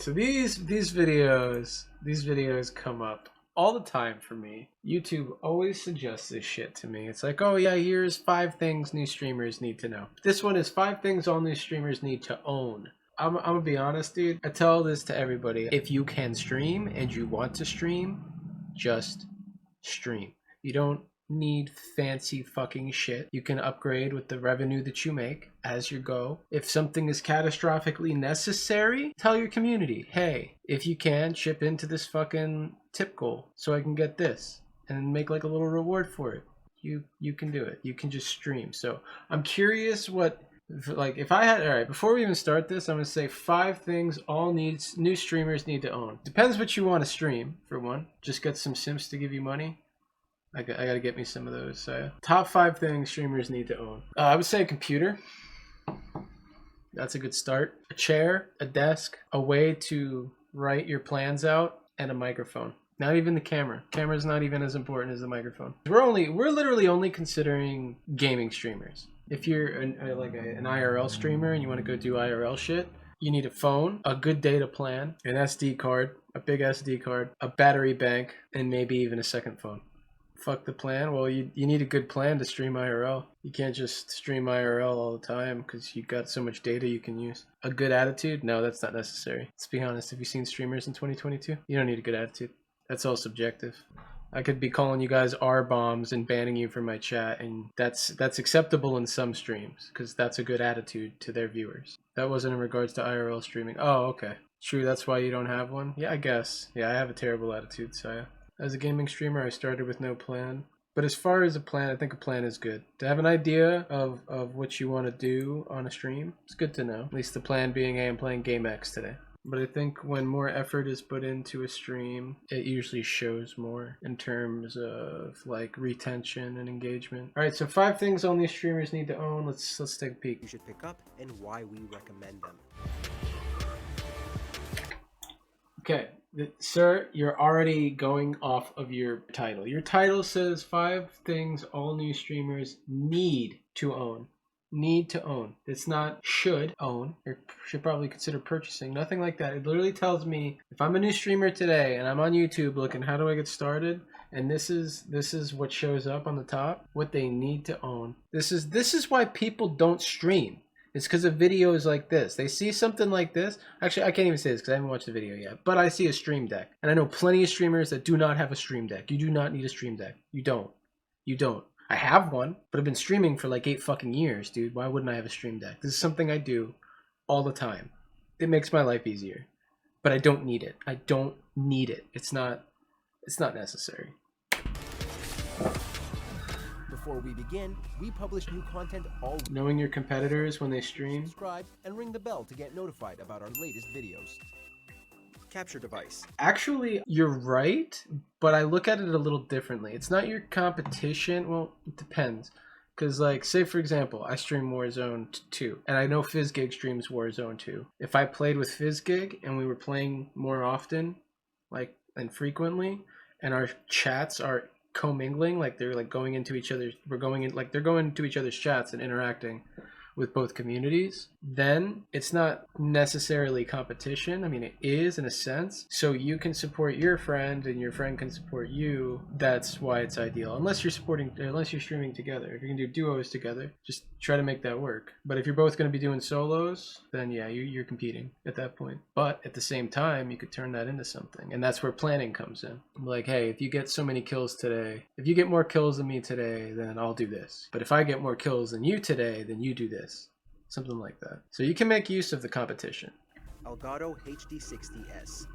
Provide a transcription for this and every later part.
So these videos come up all the time for me. YouTube always suggests this shit to me. It's like, oh yeah, here's 5 things new streamers need to know. This one is 5 things all new streamers need to own. I'm gonna be honest, dude. I tell this to everybody. If you can stream and you want to stream, just stream. You don't need fancy fucking shit. You can upgrade with the revenue that you make as you go. If something is catastrophically necessary, tell your community, hey, if you can, chip into this fucking tip goal so I can get this and make like a little reward for it. You can do it. You can just stream. So I'm curious what, like, if I had, all right, before we even start this, I'm gonna say 5 things all new streamers need to own. Depends what you want to stream. For one, just get some simps to give you money. I gotta get me some of those. So top 5 things streamers need to own. I would say a computer. That's a good start. A chair, a desk, a way to write your plans out, and a microphone. Not even the camera. Camera's not even as important as the microphone. We're literally only considering gaming streamers. If you're an IRL streamer and you want to go do IRL shit, you need a phone, a good data plan, an SD card, a big SD card, a battery bank, and maybe even a second phone. Fuck the plan. Well, you need a good plan to stream IRL. You can't just stream IRL all the time because you got so much data you can use. A good attitude? No, that's not necessary. Let's be honest. Have you seen streamers in 2022? You don't need a good attitude. That's all subjective. I could be calling you guys R-bombs and banning you from my chat, and that's acceptable in some streams because that's a good attitude to their viewers. That wasn't in regards to IRL streaming. Oh, okay. True, that's why you don't have one? Yeah, I guess. Yeah, I have a terrible attitude, Saya. As a gaming streamer, I started with no plan. But as far as a plan, I think a plan is good. To have an idea of what you want to do on a stream, it's good to know. At least the plan being, hey, I'm playing Game X today. But I think when more effort is put into a stream, it usually shows more in terms of like retention and engagement. All right, so 5 things all new streamers need to own. Let's take a peek. You should pick up and why we recommend them. Okay, sir, you're already going off of your title. Your title says 5 things all new streamers need to own. Need to own. It's not should own or should probably consider purchasing. Nothing like that. It literally tells me if I'm a new streamer today and I'm on YouTube looking, how do I get started? And this is what shows up on the top, what they need to own. This is why people don't stream. It's because of videos like this. They see something like this. Actually, I can't even say this because I haven't watched the video yet. But I see a stream deck. And I know plenty of streamers that do not have a stream deck. You do not need a stream deck. You don't. You don't. I have one, but I've been streaming for like 8 fucking years, dude. Why wouldn't I have a stream deck? This is something I do all the time. It makes my life easier. But I don't need it. I don't need it. It's not necessary. Before we begin, we publish new content all week. Knowing your competitors when they stream. Subscribe and ring the bell to get notified about our latest videos. Capture device. Actually, you're right, but I look at it a little differently. It's not your competition. Well, it depends. Because, like, say, for example, I stream Warzone 2, and I know FizzGig streams Warzone 2. If I played with FizzGig and we were playing more often, like, and frequently, and our chats are commingling, like they're like going into each other's, they're going into each other's chats and interacting with both communities, then it's not necessarily competition. I mean, it is in a sense. So you can support your friend and your friend can support you. That's why it's ideal. Unless you're streaming together. If you can do duos together, just try to make that work. But if you're both going to be doing solos, then yeah, you're competing at that point. But at the same time, you could turn that into something. And that's where planning comes in. Like, hey, if you get so many kills today, if you get more kills than me today, then I'll do this. But if I get more kills than you today, then you do this. Something like that. So you can make use of the competition. Elgato HD60S.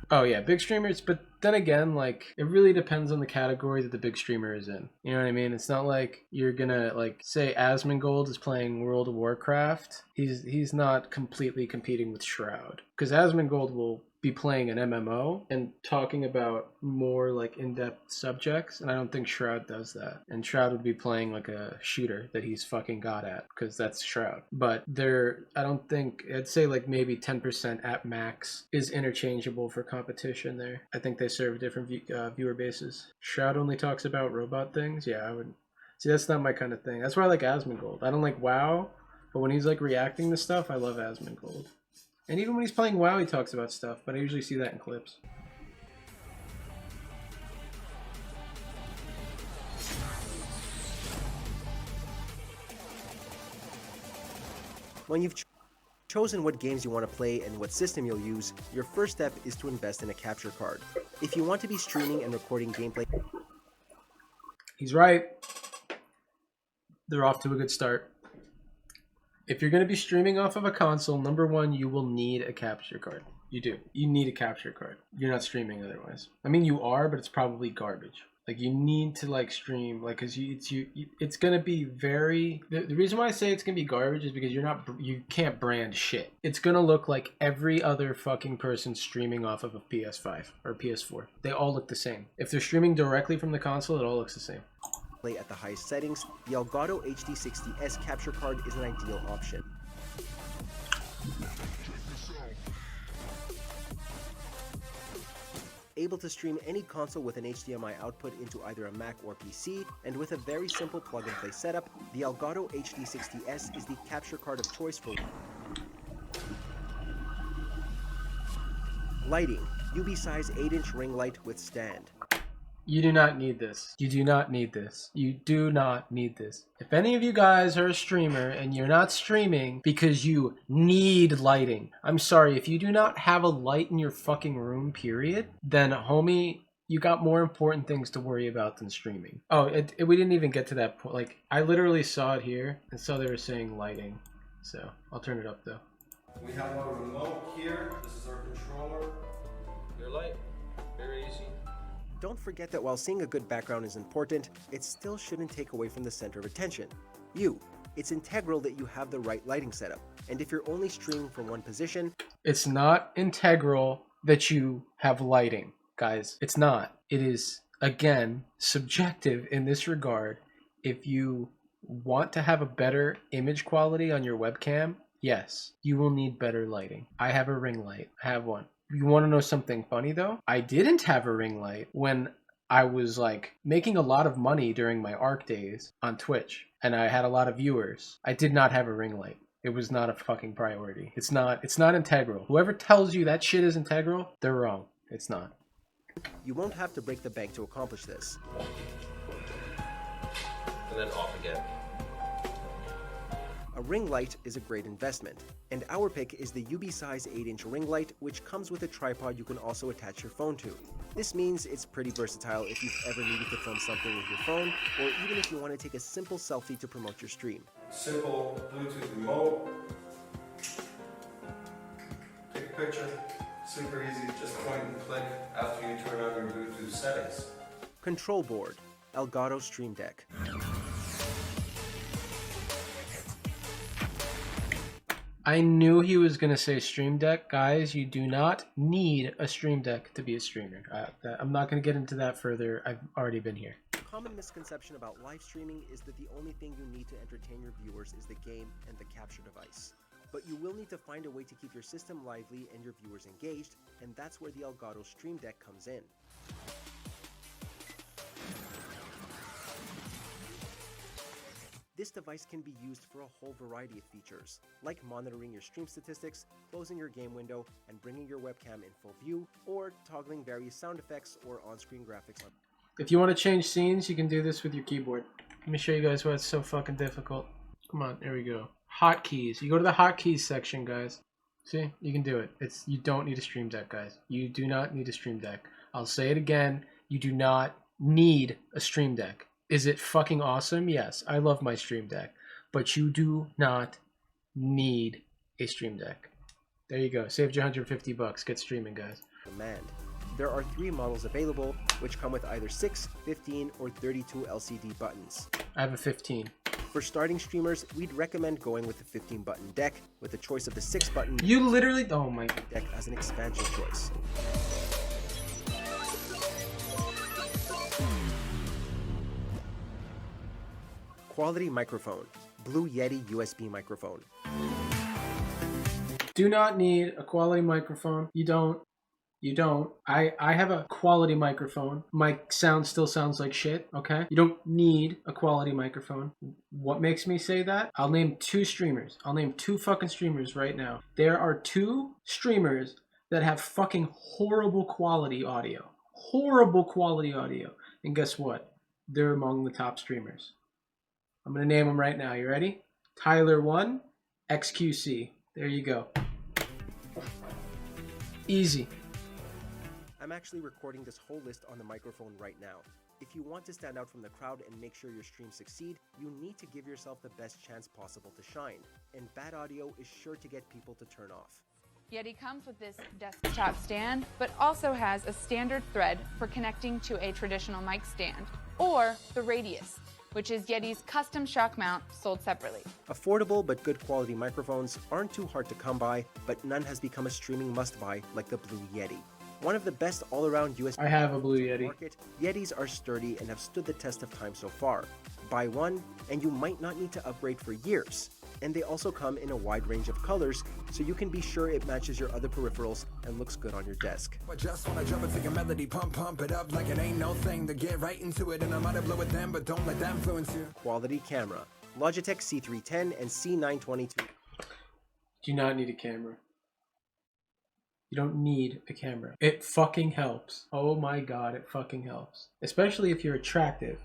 Oh yeah, big streamers, but then again, like, it really depends on the category that the big streamer is in. You know what I mean? It's not like you're gonna, like, say Asmongold is playing World of Warcraft. He's not completely competing with Shroud. Because Asmongold will be playing an MMO and talking about more like in-depth subjects, and I don't think Shroud does that. And Shroud would be playing like a shooter that he's fucking god at, because that's Shroud. But I'd say like maybe 10% at max is interchangeable for competition there. I think they serve different viewer bases. Shroud only talks about robot things. Yeah, I would see, that's not my kind of thing. That's why I like Asmongold. I don't like WoW, but when he's like reacting to stuff, I love Asmongold. And even when he's playing WoW, he talks about stuff, but I usually see that in clips. When you've chosen what games you want to play and what system you'll use, your first step is to invest in a capture card. If you want to be streaming and recording gameplay... He's right. They're off to a good start. If you're going to be streaming off of a console, number one, you will need a capture card. You do. You need a capture card. You're not streaming otherwise. I mean, you are, but it's probably garbage. Like, you need to, like, stream, like, because it's going to be very... The reason why I say it's going to be garbage is because you can't brand shit. It's going to look like every other fucking person streaming off of a PS5 or PS4. They all look the same. If they're streaming directly from the console, it all looks the same. At the highest settings, the Elgato HD60S capture card is an ideal option. Able to stream any console with an HDMI output into either a Mac or PC, and with a very simple plug-and-play setup, the Elgato HD60S is the capture card of choice for lighting. UV size 8-inch ring light with stand. You do not need this. You do not need this. You do not need this. If any of you guys are a streamer and you're not streaming because you need lighting, I'm sorry, if you do not have a light in your fucking room, period, then homie, you got more important things to worry about than streaming. Oh, we didn't even get to that point. Like, I literally saw it here and saw they were saying lighting. So, I'll turn it up though. We have our remote here. This is our controller. Your light. Very easy. Don't forget that while seeing a good background is important, it still shouldn't take away from the center of attention. You. It's integral that you have the right lighting setup, and if you're only streaming from one position... It's not integral that you have lighting, guys. It's not. It is, again, subjective in this regard. If you want to have a better image quality on your webcam, yes, you will need better lighting. I have a ring light. I have one. You want to know something funny though? I didn't have a ring light when I was like making a lot of money during my ARC days on Twitch and I had a lot of viewers. I did not have a ring light. It was not a fucking priority. It's not integral. Whoever tells you that shit is integral, they're wrong. It's not. You won't have to break the bank to accomplish this. And then off again. A ring light is a great investment, and our pick is the UB size 8-inch ring light, which comes with a tripod you can also attach your phone to. This means it's pretty versatile if you've ever needed to film something with your phone, or even if you want to take a simple selfie to promote your stream. Simple Bluetooth remote. Take a picture. Super easy. Just point and click after you turn on your Bluetooth settings. Control board. Elgato Stream Deck. I knew he was going to say Stream Deck. Guys, you do not need a Stream Deck to be a streamer. I'm not going to get into that further. I've already been here. A common misconception about live streaming is that the only thing you need to entertain your viewers is the game and the capture device. But you will need to find a way to keep your system lively and your viewers engaged, and that's where the Elgato Stream Deck comes in. This device can be used for a whole variety of features, like monitoring your stream statistics, closing your game window, and bringing your webcam in full view, or toggling various sound effects or on-screen graphics. If you want to change scenes, you can do this with your keyboard. Let me show you guys why it's so fucking difficult. Come on, there we go. Hotkeys. You go to the hotkeys section, guys. See? You can do it. You don't need a Stream Deck, guys. You do not need a Stream Deck. I'll say it again. You do not need a Stream Deck. Is it fucking awesome? Yes, I love my Stream Deck. But you do not need a Stream Deck. There you go. Saved you $150. Get streaming, guys. Command. There are 3 models available, which come with either 6, 15, or 32 LCD buttons. I have a 15. For starting streamers, we'd recommend going with the 15-button deck, with the choice of the 6-button You literally... Oh my... deck as an expansion choice. Quality microphone. Blue Yeti USB microphone. Do not need a quality microphone. You don't. You don't. I have a quality microphone. My sound still sounds like shit, okay? You don't need a quality microphone. What makes me say that? I'll name two streamers. I'll name two fucking streamers right now. There are two streamers that have fucking horrible quality audio. Horrible quality audio. And guess what? They're among the top streamers. I'm going to name them right now. You ready? Tyler1, XQC. There you go. Easy. I'm actually recording this whole list on the microphone right now. If you want to stand out from the crowd and make sure your streams succeed, you need to give yourself the best chance possible to shine. And bad audio is sure to get people to turn off. Yeti comes with this desktop stand, but also has a standard thread for connecting to a traditional mic stand, or the Radius, which is Yeti's custom shock mount sold separately. Affordable but good quality microphones aren't too hard to come by, but none has become a streaming must-buy like the Blue Yeti. One of the best all-around USB I have a Blue Yeti. market, Yetis are sturdy and have stood the test of time so far. Buy one, and you might not need to upgrade for years. And they also come in a wide range of colors, so you can be sure it matches your other peripherals and looks good on your desk. I just wanna jump into your melody, pump it up like it ain't no thing. To get right into it, and I might blow with them, but don't let them influence you. Quality camera, Logitech C310 and C922. Do not need a camera. You don't need a camera. It fucking helps. Oh my god, it fucking helps. Especially if you're attractive.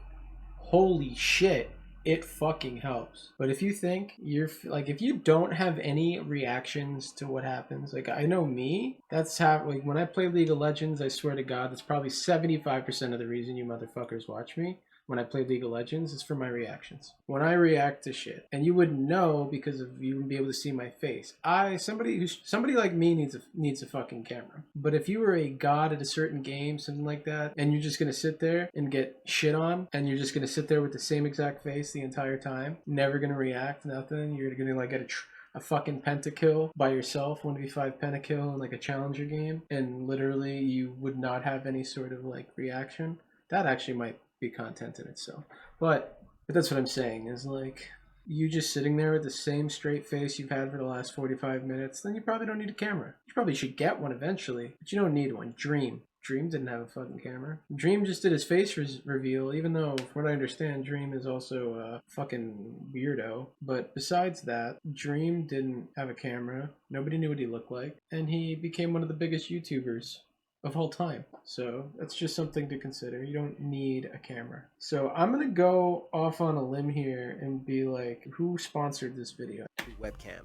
Holy shit, it fucking helps. But if you think you're, like, if you don't have any reactions to what happens, like, I know me, that's how, like, when I play League of Legends, I swear to god, that's probably 75% of the reason you motherfuckers watch me. When I play League of Legends, is for my reactions. When I react to shit, and you wouldn't know because of you wouldn't be able to see my face. Somebody like me needs a fucking camera. But if you were a god at a certain game, something like that, and you're just gonna sit there and get shit on, and you're just gonna sit there with the same exact face the entire time, never gonna react, nothing. You're gonna like get a fucking pentakill by yourself, 1v5 pentakill in like a challenger game, and literally you would not have any sort of like reaction. That actually might be content in itself. But that's what I'm saying, is like, you just sitting there with the same straight face you've had for the last 45 minutes, then you probably don't need a camera. You probably should get one eventually, but you don't need one. Dream didn't have a fucking camera. Dream just did his face reveal, even though, from what I understand, Dream is also a fucking weirdo. But besides that, Dream didn't have a camera. Nobody knew what he looked like. And he became one of the biggest YouTubers of all time. So that's just something to consider. You don't need a camera. So I'm gonna go off on a limb here and be like, who sponsored this video? Webcam.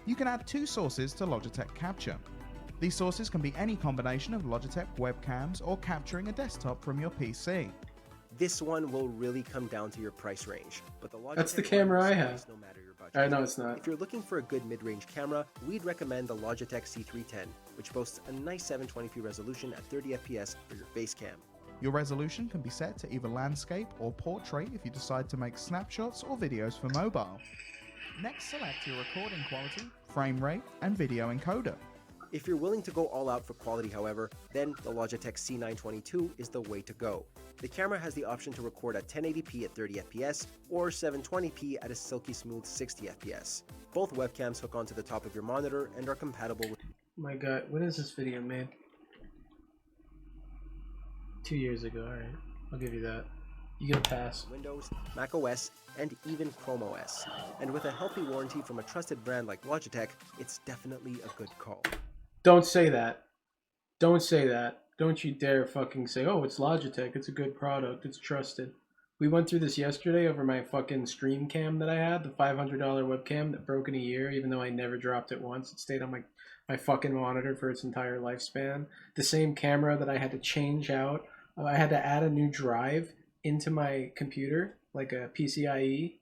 You can add two sources to Logitech Capture. These sources can be any combination of Logitech webcams or capturing a desktop from your PC. This one will really come down to your price range, but the Logitech That's the camera one I is have. nice no matter your budget. No, it's not. If you're looking for a good mid-range camera, we'd recommend the Logitech C310, which boasts a nice 720p resolution at 30 FPS for your base cam. Your resolution can be set to either landscape or portrait if you decide to make snapshots or videos for mobile. Next, select your recording quality, frame rate, and video encoder. If you're willing to go all out for quality, however, then the Logitech C922 is the way to go. The camera has the option to record at 1080p at 30 FPS or 720p at a silky smooth 60 FPS. Both webcams hook onto the top of your monitor and are compatible with... My god, when is this video made? 2 years ago, alright. I'll give you that. You get a pass. Windows, Mac OS, and even Chrome OS. And with a healthy warranty from a trusted brand like Logitech, it's definitely a good call. Don't say that. Don't say that. Don't you dare fucking say, oh, it's Logitech, it's a good product, it's trusted. We went through this yesterday over my fucking stream cam that I had, the $500 webcam that broke in a year, even though I never dropped it once. It stayed on my fucking monitor for its entire lifespan. The same camera that I had to change out. I had to add a new drive into my computer, like a PCIe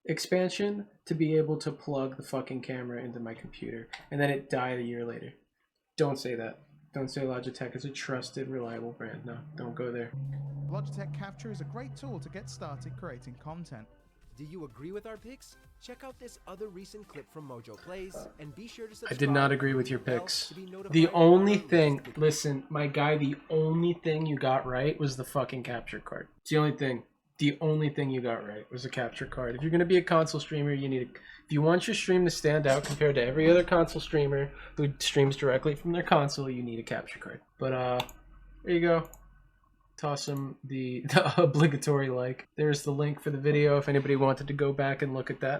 expansion, to be able to plug the fucking camera into my computer. And then it died a year later. Don't say that. Don't say Logitech is a trusted, reliable brand. No, don't go there. Logitech Capture is a great tool to get started creating content. Do you agree with our picks? Check out this other recent clip from MojoPlays and be sure to subscribe. I did not agree with your picks. to be notified The of only our thing, latest listen, my guy, the only thing you got right was the fucking capture card. It's the only thing. the only thing you got right was a capture card. If you're going to be a console streamer, you need if you want your stream to stand out compared to every other console streamer who streams directly from their console, you need a capture card. But there you go. Toss them the obligatory like. There's the link for the video if anybody wanted to go back and look at that.